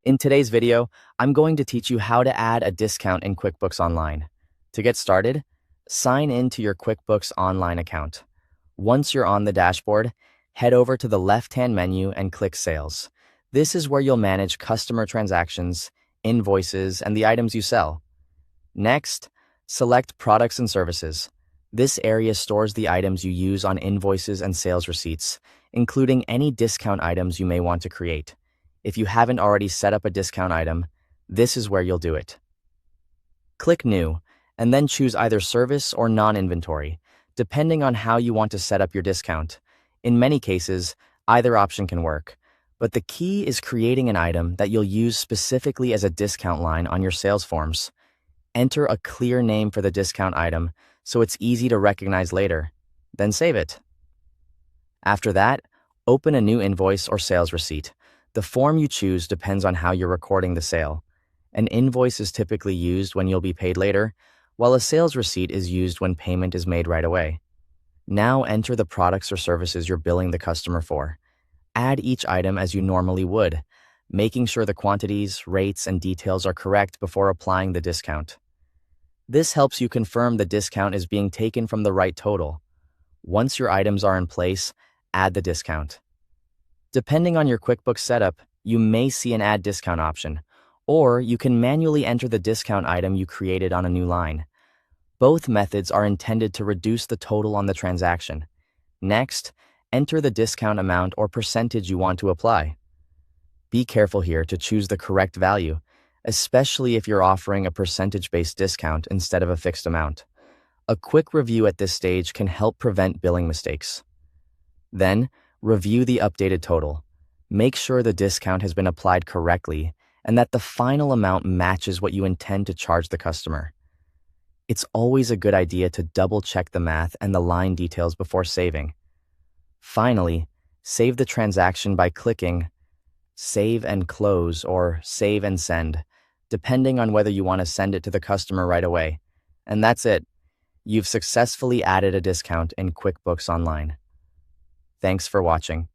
In today's video, I'm going to teach you how to add a discount in QuickBooks Online. To get started, sign in to your QuickBooks Online account. Once you're on the dashboard, head over to the left-hand menu and click Sales. This is where you'll manage customer transactions, invoices, and the items you sell. Next, select Products and Services. This area stores the items you use on invoices and sales receipts, including any discount items you may want to create. If you haven't already set up a discount item, this is where you'll do it. Click New, and then choose either Service or Non-Inventory, depending on how you want to set up your discount. In many cases, either option can work, but the key is creating an item that you'll use specifically as a discount line on your sales forms. Enter a clear name for the discount item so it's easy to recognize later, then save it. After that, open a new invoice or sales receipt. The form you choose depends on how you're recording the sale. An invoice is typically used when you'll be paid later, while a sales receipt is used when payment is made right away. Now enter the products or services you're billing the customer for. Add each item as you normally would, making sure the quantities, rates, and details are correct before applying the discount. This helps you confirm the discount is being taken from the right total. Once your items are in place, add the discount. Depending on your QuickBooks setup, you may see an Add Discount option, or you can manually enter the discount item you created on a new line. Both methods are intended to reduce the total on the transaction. Next, enter the discount amount or percentage you want to apply. Be careful here to choose the correct value, especially if you're offering a percentage-based discount instead of a fixed amount. A quick review at this stage can help prevent billing mistakes. Then, review the updated total. Make sure the discount has been applied correctly and that the final amount matches what you intend to charge the customer. It's always a good idea to double-check the math and the line details before saving. Finally, save the transaction by clicking Save and Close or Save and Send, depending on whether you want to send it to the customer right away. And that's it. You've successfully added a discount in QuickBooks Online. Thanks for watching.